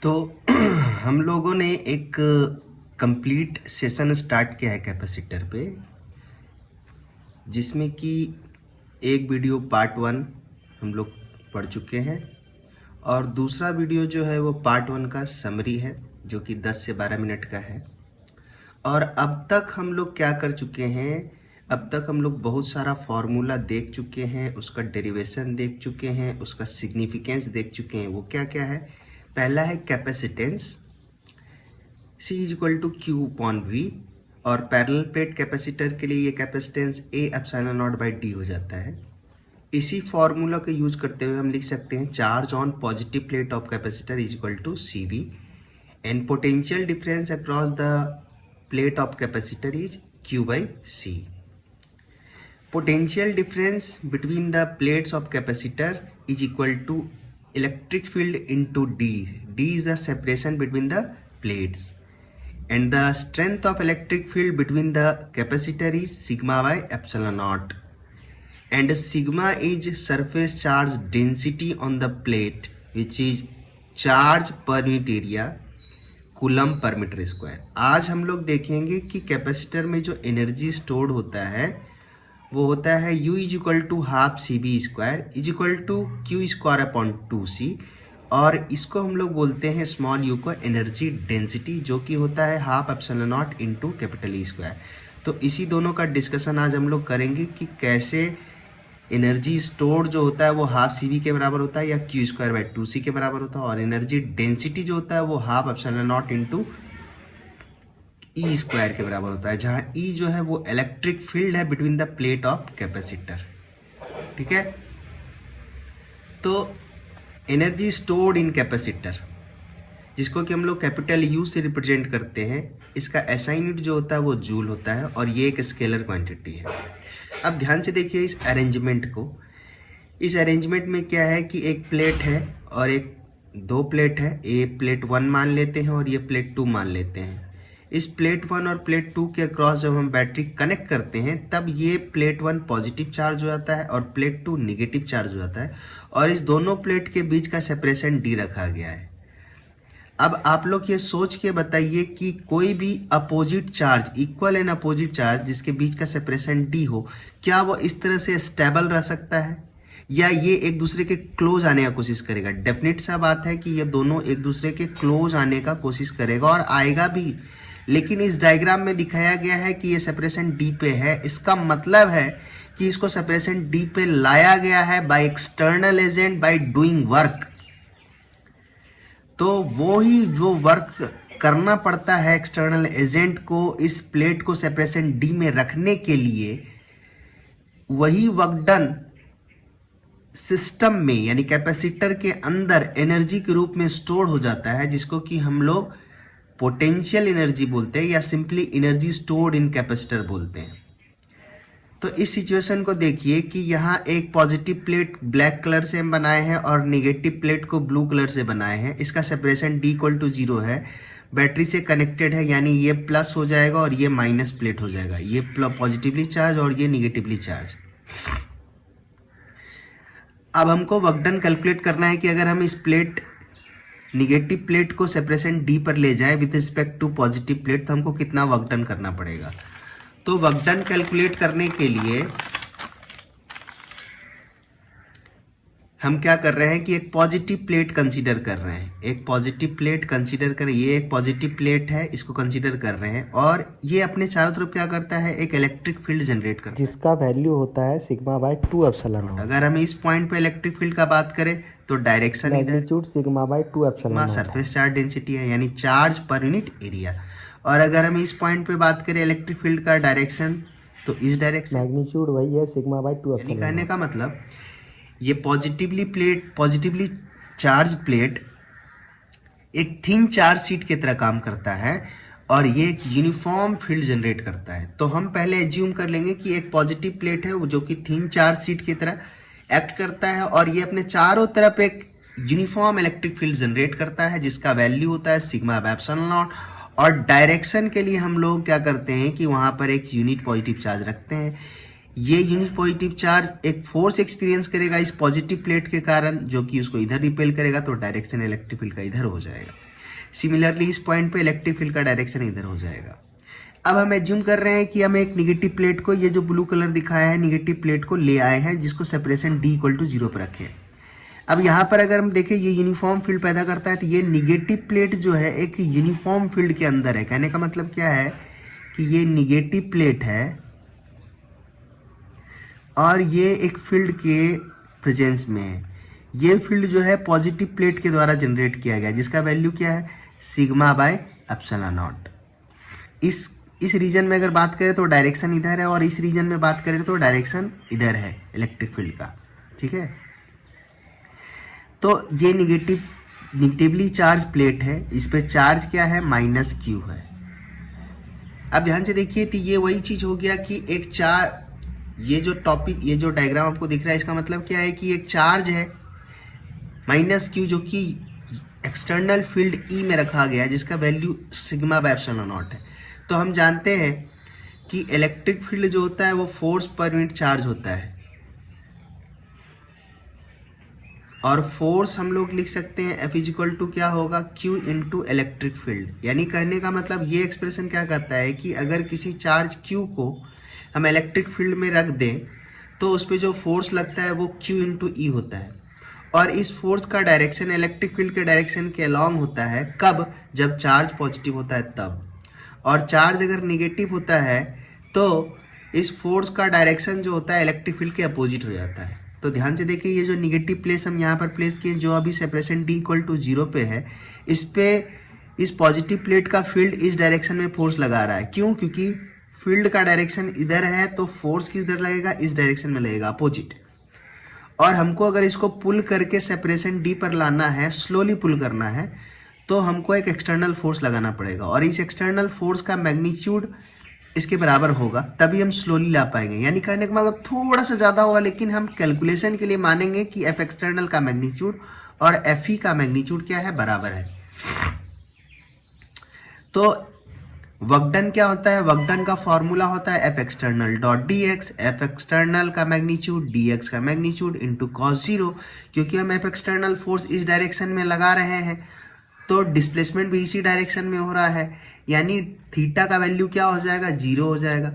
तो हम लोगों ने एक कंप्लीट सेशन स्टार्ट किया है कैपेसिटर पे, जिसमें कि एक वीडियो पार्ट 1 हम लोग पढ़ चुके हैं और दूसरा वीडियो जो है वो पार्ट 1 का समरी है जो कि 10 से 12 मिनट का है। और अब तक हम लोग क्या कर चुके हैं, अब तक हम लोग बहुत सारा फॉर्मूला देख चुके हैं, उसका डेरिवेशन देख चुके हैं, उसका सिग्निफिकेंस देख चुके हैं। वो क्या क्या है? पहला है capacitance C is equal to Q upon V, और पैरेलल प्लेट कैपेसिटर के लिए ये capacitance A epsilon naught by D हो जाता है। इसी फॉर्मूला को यूज करते हुए हम लिख सकते हैं charge on positive plate of capacitor is equal to CV and potential difference across the plate of capacitor is Q by C. Potential difference between the plates of capacitor is equal to electric field into D. D is the separation between the plates. And the strength of electric field between the capacitor is sigma by epsilon naught. And sigma is surface charge density on the plate, which is charge per unit area coulomb per metre square. आज हम लोग देखेंगे कि capacitor में जो energy stored होता है वो होता है U is equal to half CV square is equal to Q square upon 2C, और इसको हम लोग बोलते हैं स्मॉल u को एनर्जी डेंसिटी, जो कि होता है half epsilon naught into capital E square. तो इसी दोनों का डिस्कशन आज हम लोग करेंगे कि कैसे एनर्जी स्टोर्ड जो होता है वो हाफ CV के बराबर होता है या क्यू स्क्वायर बाई 2C के बराबर होता है, और एनर्जी डेंसिटी जो होता है वो half epsilon naught into E square के बराबर होता है, जहां E जो है वो इलेक्ट्रिक फील्ड है between the plate of capacitor. ठीक है, तो एनर्जी स्टोर्ड इन कैपेसिटर, जिसको कि हम लोग कैपिटल U से रिप्रेजेंट करते हैं, इसका SI यूनिट जो होता है वो जूल होता है और ये एक स्केलर क्वांटिटी है। अब ध्यान से देखिए इस अरेंजमेंट को। इस अरेंजमेंट में क्या है कि एक प्लेट है और एक दो प्लेट है, ये प्लेट 1 मान लेते हैं और ये प्लेट 2 मान लेते हैं। इस प्लेट 1 और प्लेट 2 के अक्रॉस जब हम बैटरी कनेक्ट करते हैं तब ये प्लेट 1 पॉजिटिव चार्ज हो जाता है और प्लेट 2 निगेटिव चार्ज हो जाता है, और इस दोनों प्लेट के बीच का सेपरेशन D रखा गया है। अब आप लोग ये सोच के बताइए कि कोई भी opposite charge, equal and opposite charge जिसके बीच का सेपरेशन D हो, क्या वो इस तरह से स्टेबल रह सकता है या ये एक दूसरे के क्लोज आने का कोशिश करेगा? डेफिनेट सा बात है कि ये दोनों एक दूसरे के क्लोज आने का कोशिश करेगा और आएगा भी, लेकिन इस डायग्राम में दिखाया गया है कि ये सेपरेशन D पे है। इसका मतलब है कि इसको सेपरेशन D पे लाया गया है by external agent, by doing work. तो वो ही जो वर्क करना पड़ता है एक्सटर्नल एजेंट को इस प्लेट को सेपरेशन D में रखने के लिए, वही वर्क डन सिस्टम में यानी कैपेसिटर के अंदर एनर्जी के रूप में स्टोर हो जाता है, जिसको कि हम लोग पोटेंशियल एनर्जी बोलते हैं या simply energy stored in capacitor बोलते हैं। तो इस सिचुएशन को देखिए कि यहाँ एक पॉजिटिव प्लेट ब्लैक कलर से हम बनाए हैं और निगेटिव प्लेट को ब्लू कलर से बनाए हैं। इसका सेपरेशन D इक्वल टू 0 है, बैटरी से कनेक्टेड है, यानी ये प्लस हो जाएगा और ये माइनस प्लेट हो जाएगा, ये पॉजिटिवली चार्ज और ये निगेटिवली चार्ज। अब हमको वर्क डन कैलकुलेट करना है कि अगर हम इस प्लेट निगेटिव प्लेट को सेपरेशन D पर ले जाए with respect to positive plate, तो हमको कितना वर्क डन करना पड़ेगा। तो वर्क डन कैलकुलेट करने के लिए हम क्या कर रहे हैं कि एक पॉजिटिव प्लेट कंसीडर कर रहे हैं, एक पॉजिटिव प्लेट कंसीडर करें। ये एक पॉजिटिव प्लेट है, इसको कंसीडर कर रहे हैं, और ये अपने चारों तरफ क्या करता है, एक इलेक्ट्रिक फील्ड जनरेट करता है जिसका वैल्यू होता है सिग्मा बाय 2 एप्सिलॉन नॉट। अगर हम इस पॉइंट पे इलेक्ट्रिक फील्ड का बात करें तो direction magnitude sigma bye 2 epsilon not surface charge density है, यानी चार्ज पर यूनिट एरिया। और अगर हम इस पॉइंट पे बात करें इलेक्ट्रिक फील्ड का डायरेक्शन, तो इस डायरेक्शन मैग्नीट्यूड वही है सिग्मा बाय 2 एप्सिलॉन। कहने का मतलब ये पॉजिटिवली चार्ज प्लेट एक थिन चार्ज शीट की तरह काम करता है और ये एक यूनिफॉर्म फील्ड जनरेट करता है। तो हम पहले एज्यूम कर लेंगे कि एक पॉजिटिव प्लेट है वो जो कि थिन चार्ज शीट की तरह एक्ट करता है और ये अपने चारों तरफ एक यूनिफॉर्म इलेक्ट्रिक फील्ड जनरेट करता है, जिसका वैल्यू होता है सिग्मा बाय एप्सिलॉन नॉट। और डायरेक्शन के लिए हम लोग क्या करते हैं कि वहां पर एक यूनिट पॉजिटिव चार्ज रखते हैं। ये यूनिट पॉजिटिव चार्ज एक फोर्स एक्सपीरियंस करेगा इस पॉजिटिव प्लेट के कारण, जो कि उसको इधर रिपेल करेगा, तो डायरेक्शन इलेक्ट्रिक फील्ड का इधर हो जाएगा। सिमिलरली इस पॉइंट पे इलेक्ट्रिक फील्ड का डायरेक्शन इधर हो जाएगा। अब हम एज्यूम कर रहे हैं कि हम एक निगेटिव प्लेट को, ये जो ब्लू कलर दिखाया है, निगेटिव प्लेट को ले आए हैं जिसको सेपरेशन D = 0 पर रखे हैं। अब यहाँ पर अगर हम देखें ये यूनिफॉर्म फील्ड पैदा करता है, तो ये निगेटिव प्लेट जो है एक यूनिफॉर्म फील्ड के अंदर है। कहने का मतलब क्या है कि ये निगेटिव प्लेट है और ये एक फील्ड के प्रेजेंस में है। ये फील्ड जो है पॉजिटिव प्लेट के द्वारा जनरेट किया गया, जिसका वैल्यू क्या है, σ/ε0। इस रीजन में अगर बात करें तो डायरेक्शन इधर है, और इस रीजन में बात करें तो डायरेक्शन इधर है इलेक्ट्रिक फील्ड का। ठीक है, तो ये निगेटिवली चार्ज प्लेट है, इस पे चार्ज क्या है, -Q है। अब ध्यान से देखिए, तो ये वही चीज हो गया कि एक ये जो टॉपिक, ये जो डायग्राम आपको दिख रहा है, इसका मतलब क्या है कि एक चार्ज है -Q जो कि एक्सटर्नल फील्ड E में रखा गया है, जिसका वैल्यू σ/ε0 है। तो हम जानते हैं कि इलेक्ट्रिक फील्ड जो होता है वो फोर्स पर यूनिट चार्ज होता है, और फोर्स हम लोग लिख सकते हैं F = क्या होगा, Q × इलेक्ट्रिक फील्ड। यानी कहने का मतलब ये एक्सप्रेशन क्या कहता है कि अगर किसी चार्ज Q को हम इलेक्ट्रिक फील्ड में रख दें तो उस पर जो फोर्स लगता है वो Q × E होता है, और इस फोर्स का डायरेक्शन इलेक्ट्रिक फील्ड के डायरेक्शन के अलॉन्ग होता है। कब, जब चार्ज पॉजिटिव होता है तब, और चार्ज अगर निगेटिव होता है तो इस फोर्स का डायरेक्शन जो होता है इलेक्ट्रिक फील्ड के अपोजिट हो जाता है। तो ध्यान से देखिए, ये जो निगेटिव प्लेस हम यहाँ पर प्लेस किए, जो अभी सेपरेशन D = 0 पे है, इस पे इस पॉजिटिव प्लेट का फील्ड इस डायरेक्शन में फोर्स लगा रहा है। क्यों, क्योंकि फील्ड का डायरेक्शन इधर है, तो फोर्स किधर लगेगा, इस डायरेक्शन में लगेगा, अपोजिट। और हमको अगर इसको पुल करके सेपरेशन D पर लाना है, स्लोली पुल करना है, तो हमको एक एक्सटर्नल फोर्स लगाना पड़ेगा, और इस एक्सटर्नल फोर्स का मैग्नीट्यूड इसके बराबर होगा, तभी हम स्लोली ला पाएंगे। यानी कहने का मतलब थोड़ा सा ज़्यादा होगा, लेकिन हम कैलकुलेशन के लिए मानेंगे कि F एक्सटर्नल का मैग्नीट्यूड और FE का मैग्नीट्यूड क्या है, बराबर है। तो वर्क डन क्या होता है, वर्क डन का फॉर्मूला होता है F external .dx, F external का मैग्नीट्यूड dx का मैग्नीट्यूड × cos 0। क्योंकि हम F external फोर्स इस डायरेक्शन में लगा रहे हैं, तो डिस्प्लेसमेंट भी इसी डायरेक्शन में हो रहा है, यानी थीटा का वैल्यू क्या हो जाएगा, 0 हो जाएगा,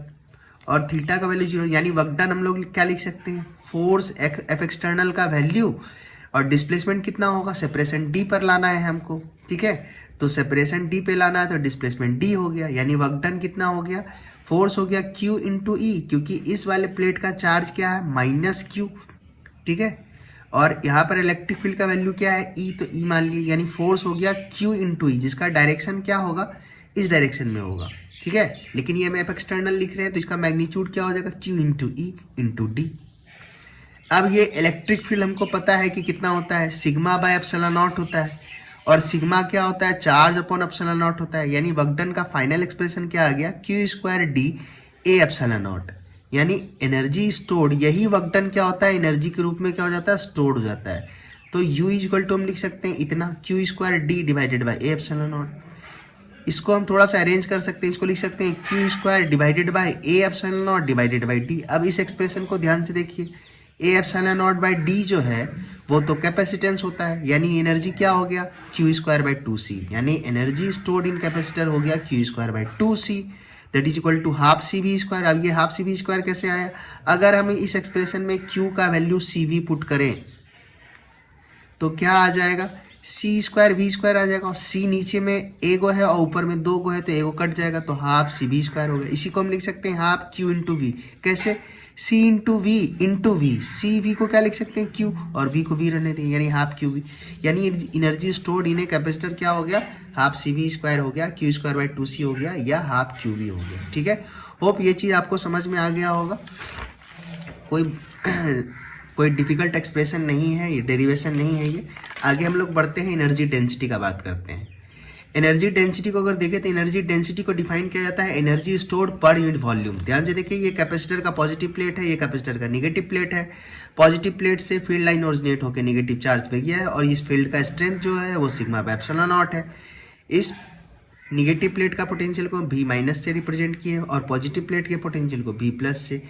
और थीटा का वैल्यू 0, यानी वर्क डन हम लोग क्या लिख सकते हैं, फोर्स F एक्सटर्नल का वैल्यू, और डिस्प्लेसमेंट कितना होगा, सेपरेशन D पर लाना है हमको। ठीक है, तो सेपरेशन D पे लाना है तो डिस्प्लेसमेंट D हो गया, यानी वर्क डन कितना हो गया, फोर्स हो गया Q × E, क्योंकि इस वाले प्लेट का चार्ज क्या है, -Q। ठीक है, और यहाँ पर इलेक्ट्रिक फील्ड का वैल्यू क्या है, E, तो E मान लीजिए, यानी फोर्स हो गया Q × E, जिसका डायरेक्शन क्या होगा, इस डायरेक्शन में होगा। ठीक है, लेकिन ये हम F एक्सटर्नल लिख रहे हैं, तो इसका मैग्नीट्यूड क्या हो जाएगा, Q × E × D। अब ये इलेक्ट्रिक फील्ड हमको पता है कि कितना होता है, σ/ε0 होता है, और सिग्मा क्या होता है, चार्ज अपॉन ε0 होता है। यानी वर्क डन का फाइनल एक्सप्रेशन क्या आ गया, Q² D/ε0। यानी एनर्जी स्टोर्ड, यही वर्क डन क्या होता है, एनर्जी के रूप में क्या हो जाता है, स्टोर्ड हो जाता है। तो U = हम लिख सकते हैं इतना, Q² D/A/ε0। इसको हम थोड़ा सा अरेंज कर सकते हैं, इसको लिख सकते हैं Q² D/A/ε0 D। अब इस एक्सप्रेशन को ध्यान से देखिए, A/ε0/D जो है वो तो कैपेसिटेंस होता है, यानी एनर्जी क्या हो गया, Q² 2C। यानी एनर्जी स्टोर्ड इन कैपेसिटर हो गया Q² 2C, that is equal to ½CV²। अब ये ½ CV² कैसे आया, अगर हम इस एक्सप्रेशन में Q का वैल्यू CV पुट करें तो क्या आ जाएगा, C² V² आ जाएगा, और C नीचे में A गो है और ऊपर में 2 गो है, तो A गो कट जाएगा, तो ½ CV² हो गया। इसी को हम लिख सकते हैं ½ Q × V। कैसे, C × V, CV को क्या लिख सकते हैं, Q, और V को V रहने दें, यानी ½ QV। यानी energy stored in a capacitor क्या हो गया, ½ CV² हो गया, Q² 2C हो गया, या ½ QV हो गया। ठीक है, होप ये चीज़ आपको समझ में आ गया होगा। कोई डिफिकल्ट एक्सप्रेशन नहीं है, ये डेरिवेशन नहीं है ये। आगे हम लोग बढ़ते हैं, एनर्जी डेंसिटी का बात करते हैं। एनर्जी डेंसिटी को अगर देखें तो एनर्जी डेंसिटी को डिफाइन किया जाता है energy stored per unit volume. ध्यान से देखिए, ये कैपेसिटर का पॉजिटिव प्लेट है, ये कैपेसिटर का नेगेटिव प्लेट है। पॉजिटिव प्लेट से फील्ड लाइन ओरिजिनेट होकर नेगेटिव चार्ज पे गया है, और इस फील्ड का स्ट्रेंथ जो है वो σ/ε0 है। इस नेगेटिव प्लेट का पोटेंशियल को V- से रिप्रेजेंट किए, और पॉजिटिव प्लेट के पोटेंशियल को V+ से।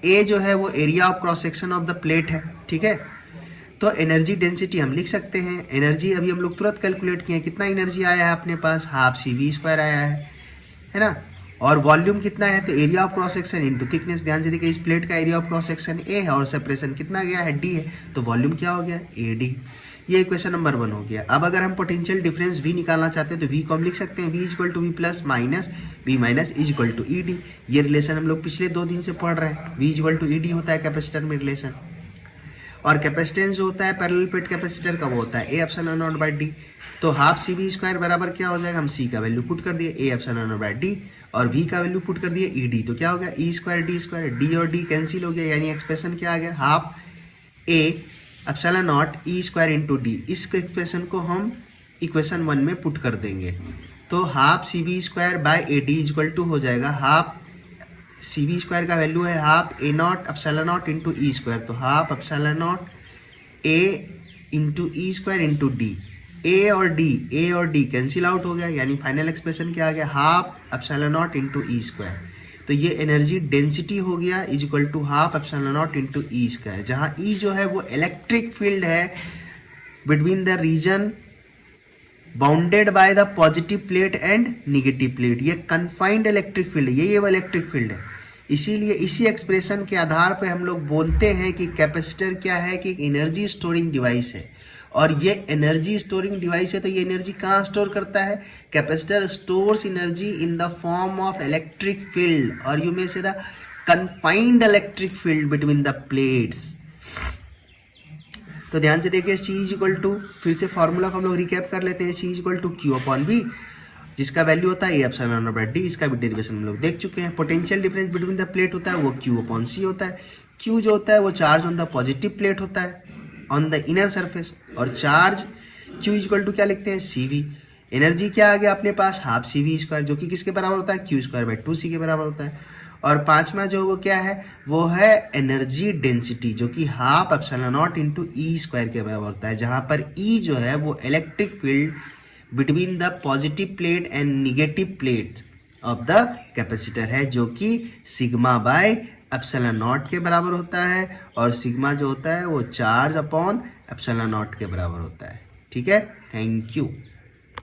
ए जो है वो area of cross section of the plate है। ठीक है, तो एनर्जी डेंसिटी हम लिख सकते हैं, एनर्जी अभी हम लोग तुरंत कैलकुलेट किए, कितना एनर्जी आया है अपने पास, हाफ CV² आया है ना। और वॉल्यूम कितना है, तो area of cross section into thickness. ध्यान से देखिए इस प्लेट का area of cross section A है और सेपरेशन कितना गया है, D है, तो वॉल्यूम क्या हो गया, AD। ये इक्वेशन नंबर 1 हो गया। अब अगर हम पोटेंशियल डिफरेंस V निकालना चाहते हैं तो V को हम लिख सकते हैं, V equal to V plus minus V minus is equal to ED। ये रिलेशन हम लोग पिछले 2 दिन से पढ़ रहे हैं, V इक्वल टू ED होता है कैपेसिटर में रिलेशन। और कैपेसिटेंस जो होता है पैरेलल प्लेट कैपेसिटर का वो होता है A epsilon naught by D। तो हाफ CV² बराबर क्या हो जाएगा, हम C का वैल्यू पुट कर दिए A epsilon naught by D और V का वैल्यू पुट कर दिए ED, तो क्या हो गया E²D², D और D कैंसिल हो गया, यानी एक्सप्रेशन क्या आ गया, half A epsilon naught E² into D। इस एक्सप्रेशन को हम इक्वेशन 1 में पुट कर देंगे, तो half CV² by AD equal to हो जाएगा, हाफ CV² का वैल्यू है half A0 epsilon naught into E², तो half epsilon not A into E² into D। A और D कैंसिल आउट हो गया, यानी फाइनल एक्सप्रेशन क्या आ गया, half epsilon naught into E²। तो ये एनर्जी डेंसिटी हो गया is equal to half epsilon naught into E², जहाँ E जो है वो इलेक्ट्रिक फील्ड है between the region bounded by the positive plate and negative plate. ये कन्फाइंड इलेक्ट्रिक फील्ड है, ये वो इलेक्ट्रिक फील्ड है। इसीलिए इसी एक्सप्रेशन के आधार पे हम लोग बोलते हैं कि कैपेसिटर क्या है, कि एक एनर्जी स्टोरिंग डिवाइस है। और ये एनर्जी स्टोरिंग डिवाइस है, तो ये एनर्जी कहाँ स्टोर करता है, capacitor stores energy in the form of electric field, और यू मे से the confined electric field between the plates. तो ध्यान से देखिए C इज इक्वल टू, फिर से फॉर्मूला को हम लोग रिकैप कर लेते हैं, C is equal to Q/V, जिसका वैल्यू होता है A epsilon naught by D। इसका भी डेरिवेशन हम लोग देख चुके हैं। Potential difference between the plate होता है वो Q/C होता है। Q जो होता है वो charge on the positive plate होता है ऑन द इनर सरफेस, और charge Q is equal to क्या लिखते हैं, CV। एनर्जी क्या आ गया अपने पास, हाफ CV², जो कि किसके बराबर होता है, Q² बाय 2C के बराबर होता है। और पांचवा जो वो क्या है, वो है एनर्जी डेंसिटी, जो कि half epsilon naught into E² के बराबर होता है, जहां पर E जो है वो electric field between the positive plate and negative plate of the capacitor है, जो कि सिग्मा बाय एप्सिलॉन नॉट के बराबर होता है, और सिग्मा जो होता है वो चार्ज अपॉन एप्सिलॉन नॉट के बराबर होता है। ठीक है, थैंक यू।